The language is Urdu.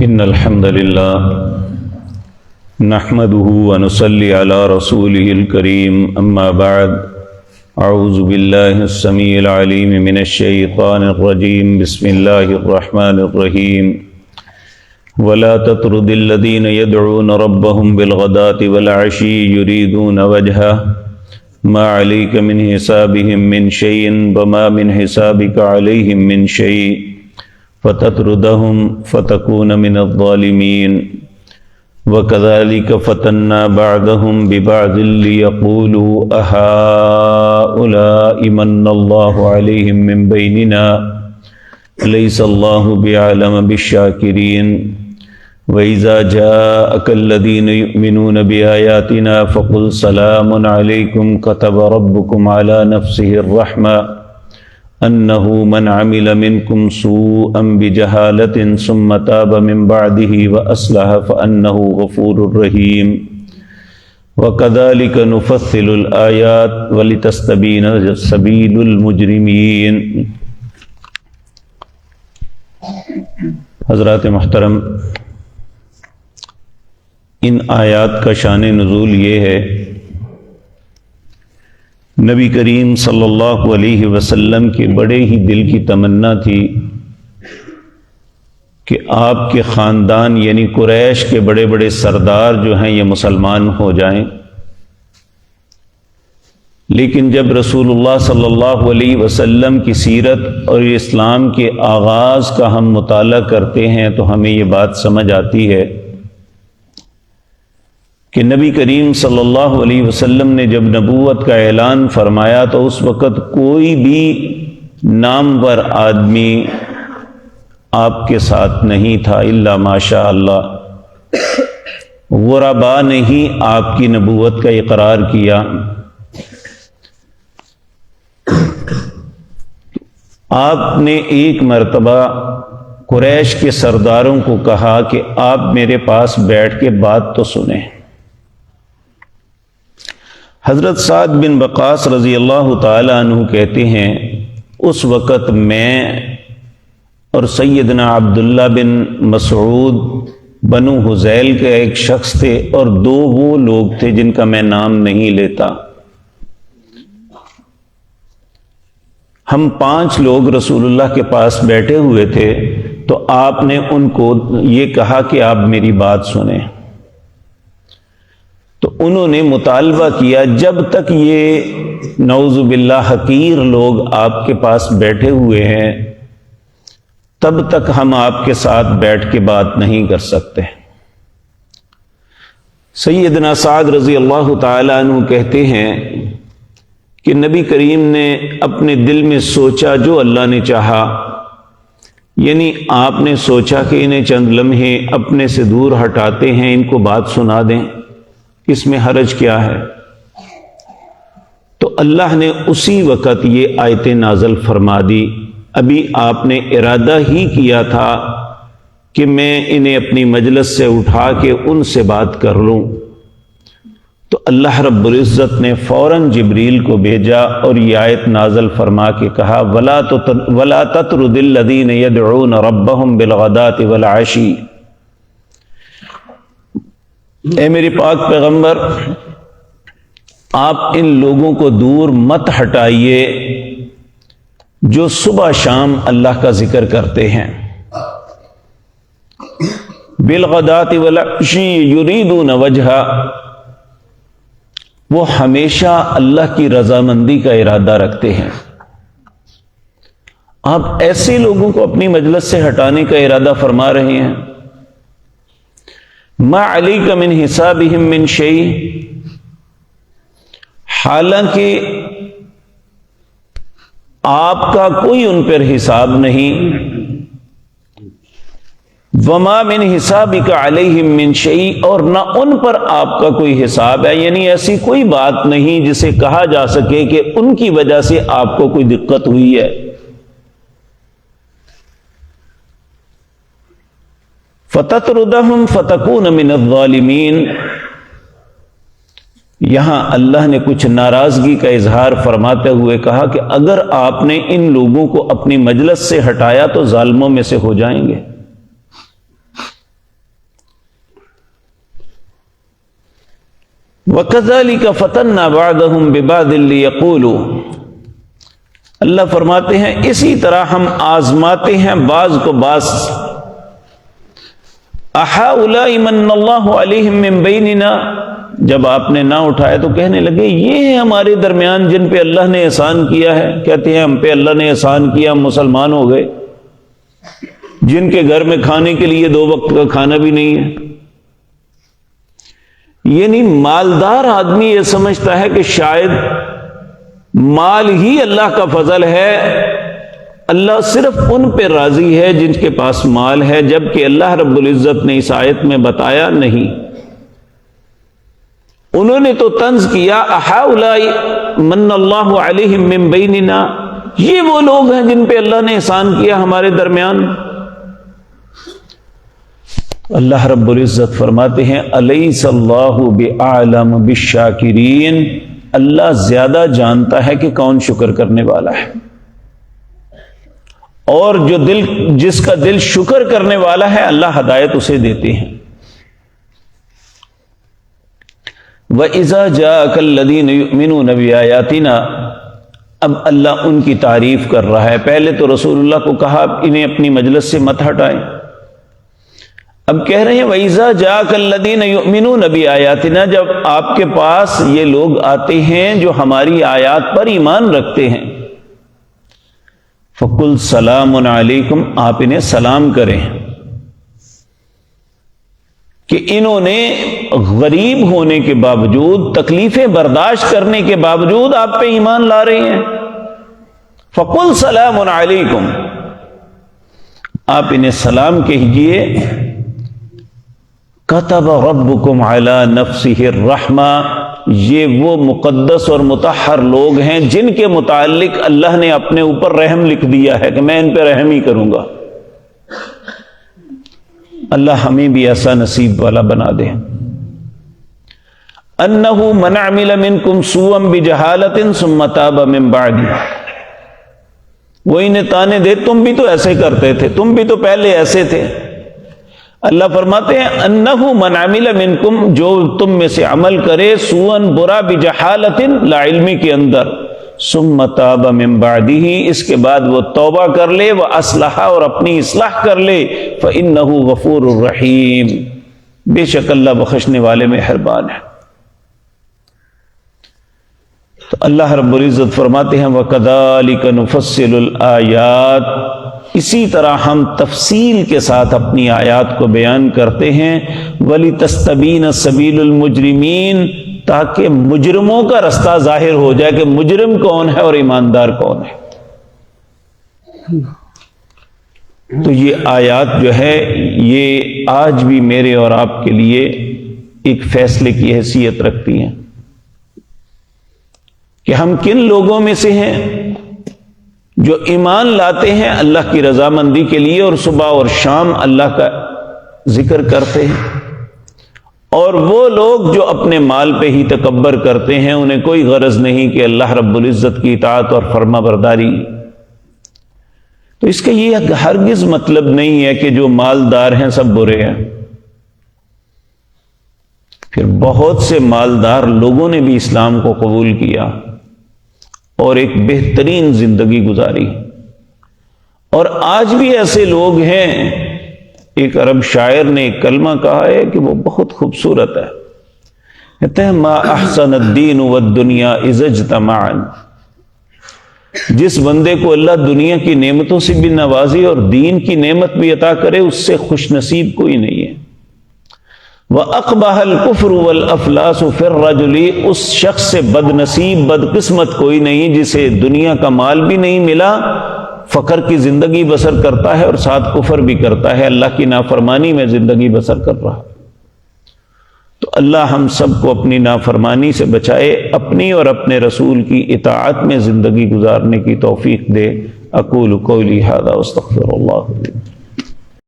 إن الحمد لله نحمده ونصلي على رسوله الكريم أما بعد أعوذ بالله السميع العليم من الشيطان الرجيم بسم الله الرحمن الرحيم ولا تطرد الذين يدعون ربهم بالغداة والعشي يريدون وجهه ما عليك من حسابهم من شيء وما من حسابك عليهم من شيء فتطردهم فتكون من الظالمين وكذلك فتنا بعضهم ببعض ليقولوا أهؤلاء من الله عليهم من بيننا ليس الله بعلم بالشاكرين وإذا جاءك الذين يؤمنون بآياتنا فقل سلام عليكم كتب ربكم على نفسه الرحمة أنه من عمل منكم سوءا بجهالة ثم تاب من بعده وأصلح فأنه غفور رحيم وكذلك نفصل الآيات ولتستبين سبيل المجرمين۔ حضرات محترم، ان آیات کا شان نزول یہ ہے، نبی کریم صلی اللہ علیہ وسلم کے بڑے ہی دل کی تمنا تھی کہ آپ کے خاندان یعنی قریش کے بڑے بڑے سردار جو ہیں یہ مسلمان ہو جائیں، لیکن جب رسول اللہ صلی اللہ علیہ وسلم کی سیرت اور اسلام کے آغاز کا ہم مطالعہ کرتے ہیں تو ہمیں یہ بات سمجھ آتی ہے کہ نبی کریم صلی اللہ علیہ وسلم نے جب نبوت کا اعلان فرمایا تو اس وقت کوئی بھی نامور آدمی آپ کے ساتھ نہیں تھا الا ماشاء اللہ۔ غربا نے ہی آپ کی نبوت کا اقرار کیا۔ آپ نے ایک مرتبہ قریش کے سرداروں کو کہا کہ آپ میرے پاس بیٹھ کے بات تو سنیں۔ حضرت سعد بن وقاص رضی اللہ تعالی عنہ کہتے ہیں اس وقت میں اور سیدنا عبداللہ بن مسعود بنو حذیل کے ایک شخص تھے اور دو وہ لوگ تھے جن کا میں نام نہیں لیتا، ہم 5 لوگ رسول اللہ کے پاس بیٹھے ہوئے تھے تو آپ نے ان کو یہ کہا کہ آپ میری بات سنیں، تو انہوں نے مطالبہ کیا جب تک یہ نعوذ باللہ حقیر لوگ آپ کے پاس بیٹھے ہوئے ہیں تب تک ہم آپ کے ساتھ بیٹھ کے بات نہیں کر سکتے۔ سیدنا سعد رضی اللہ تعالی عنہ کہتے ہیں کہ نبی کریم نے اپنے دل میں سوچا جو اللہ نے چاہا، یعنی آپ نے سوچا کہ انہیں چند لمحے اپنے سے دور ہٹاتے ہیں، ان کو بات سنا دیں، اس میں حرج کیا ہے؟ تو اللہ نے اسی وقت یہ آیتیں نازل فرما دی۔ ابھی آپ نے ارادہ ہی کیا تھا کہ میں انہیں اپنی مجلس سے اٹھا کے ان سے بات کر لوں، تو اللہ رب العزت نے فوراً جبریل کو بھیجا اور یہ آیت نازل فرما کے کہا وَلَا تَطْرُدِ الَّذِينَ يَدْعُونَ رَبَّهُمْ بِالْغَدَاةِ وَالْعَشِيِّ۔ اے میرے پاک پیغمبر، آپ ان لوگوں کو دور مت ہٹائیے جو صبح شام اللہ کا ذکر کرتے ہیں۔ بالغداۃ والعشی یریدون وجہہ، وہ ہمیشہ اللہ کی رضامندی کا ارادہ رکھتے ہیں۔ آپ ایسے لوگوں کو اپنی مجلس سے ہٹانے کا ارادہ فرما رہے ہیں۔ ما علیک من حسابہم من شیء، حالانکہ آپ کا کوئی ان پر حساب نہیں۔ وما من حسابک علیہم من شیء، اور نہ ان پر آپ کا کوئی حساب ہے، یعنی ایسی کوئی بات نہیں جسے کہا جا سکے کہ ان کی وجہ سے آپ کو کوئی دقت ہوئی ہے۔ فَتَطْرُدَهُمْ فَتَكُونَ مِنَ الظَّالِمِينَ، یہاں اللہ نے کچھ ناراضگی کا اظہار فرماتے ہوئے کہا کہ اگر آپ نے ان لوگوں کو اپنی مجلس سے ہٹایا تو ظالموں میں سے ہو جائیں گے۔ وَكَذَلِكَ فَتَنَّا بَعْضَهُمْ بِبَعْضٍ لِيَقُولُوا، اللہ فرماتے ہیں اسی طرح ہم آزماتے ہیں بعض کو بعض۔ أَحَٰؤُلَاءِ مَنَّ اللَّهُ عَلَيْهِمْ مِنْ بَيْنِنَا، جب آپ نے نہ اٹھایا تو کہنے لگے یہ ہیں ہمارے درمیان جن پہ اللہ نے احسان کیا ہے۔ کہتے ہیں ہم پہ اللہ نے احسان کیا، ہم مسلمان ہو گئے، جن کے گھر میں کھانے کے لیے 2 وقت کا کھانا بھی نہیں ہے۔ یعنی مالدار آدمی یہ سمجھتا ہے کہ شاید مال ہی اللہ کا فضل ہے، اللہ صرف ان پہ راضی ہے جن کے پاس مال ہے، جبکہ اللہ رب العزت نے اس آیت میں بتایا نہیں۔ انہوں نے تو طنز کیا احاؤلاء من اللہ علیہم من بیننا، یہ وہ لوگ ہیں جن پہ اللہ نے احسان کیا ہمارے درمیان۔ اللہ رب العزت فرماتے ہیں الیس اللہ بعالم بالشاکرین، اللہ زیادہ جانتا ہے کہ کون شکر کرنے والا ہے، اور جس کا دل شکر کرنے والا ہے اللہ ہدایت اسے دیتے ہیں۔ وَإِذَا جَاءَكَ الَّذِينَ يُؤْمِنُونَ بِآيَاتِنَا، اب اللہ ان کی تعریف کر رہا ہے۔ پہلے تو رسول اللہ کو کہا انہیں اپنی مجلس سے مت ہٹائیں، اب کہہ رہے ہیں وَإِذَا جَاءَكَ الَّذِينَ يُؤْمِنُونَ بِآيَاتِنَا، جب آپ کے پاس یہ لوگ آتے ہیں جو ہماری آیات پر ایمان رکھتے ہیں، فَقُلْ سَلَامٌ عَلَيْكُمْ، آپ انہیں سلام کریں کہ انہوں نے غریب ہونے کے باوجود، تکلیفیں برداشت کرنے کے باوجود آپ پہ ایمان لا رہے ہیں۔ فَقُلْ سَلَامٌ عَلَيْكُمْ، آپ انہیں سلام کہیے۔ كَتَبَ رَبُّكُمْ عَلَى نَفْسِهِ الرَّحْمَةِ، یہ وہ مقدس اور مطہر لوگ ہیں جن کے متعلق اللہ نے اپنے اوپر رحم لکھ دیا ہے کہ میں ان پہ رحم ہی کروں گا۔ اللہ ہمیں بھی ایسا نصیب والا بنا دے۔ انہ من عمل منکم سوءا بجہالۃ ثم تاب من بعدہ، وہ انہیں تانے دے تم بھی تو ایسے کرتے تھے، تم بھی تو پہلے ایسے تھے۔ اللہ فرماتے ہیں انہ من عمل منکم، جو تم میں سے عمل کرے سوءا برا بجہالۃ، لا علمی کے اندر، ثم تاب من بعدہ، اس کے بعد وہ توبہ کر لے، واصلح، اور اپنی اصلاح کر لے، فانہ غفور الرحیم، بے شک اللہ بخشنے والے مہربان ہے۔ تو اللہ رب العزت فرماتے ہیں وَكَذَلِكَ نُفَصِّلُ الْآيَاتِ، اسی طرح ہم تفصیل کے ساتھ اپنی آیات کو بیان کرتے ہیں، وَلِتَسْتَبِينَ سَبِيلُ الْمُجْرِمِينَ، تاکہ مجرموں کا رستہ ظاہر ہو جائے کہ مجرم کون ہے اور ایماندار کون ہے۔ تو یہ آیات جو ہے یہ آج بھی میرے اور آپ کے لیے ایک فیصلے کی حیثیت رکھتی ہیں کہ ہم کن لوگوں میں سے ہیں جو ایمان لاتے ہیں اللہ کی رضامندی کے لیے، اور صبح اور شام اللہ کا ذکر کرتے ہیں، اور وہ لوگ جو اپنے مال پہ ہی تکبر کرتے ہیں، انہیں کوئی غرض نہیں کہ اللہ رب العزت کی اطاعت اور فرما برداری۔ تو اس کا یہ ہرگز مطلب نہیں ہے کہ جو مالدار ہیں سب برے ہیں۔ پھر بہت سے مالدار لوگوں نے بھی اسلام کو قبول کیا اور ایک بہترین زندگی گزاری، اور آج بھی ایسے لوگ ہیں۔ ایک عرب شاعر نے ایک کلمہ کہا ہے کہ وہ بہت خوبصورت ہے، کہتے ہیں ما احسن الدین والدنیا اذا اجتمعا، جس بندے کو اللہ دنیا کی نعمتوں سے بھی نوازے اور دین کی نعمت بھی عطا کرے، اس سے خوش نصیب کوئی نہیں ہے۔ وَأَقْبَحَ الْكُفْرُ وَالْأَفْلَاسُ فِي الرَّجُلِ، اس شخص سے بد نصیب بد قسمت کوئی نہیں جسے دنیا کا مال بھی نہیں ملا، فقر کی زندگی بسر کرتا ہے اور ساتھ کفر بھی کرتا ہے، اللہ کی نافرمانی میں زندگی بسر کر رہا۔ تو اللہ ہم سب کو اپنی نافرمانی سے بچائے، اپنی اور اپنے رسول کی اطاعت میں زندگی گزارنے کی توفیق دے۔ اقول قولی ھذا واستغفر اللہ لي۔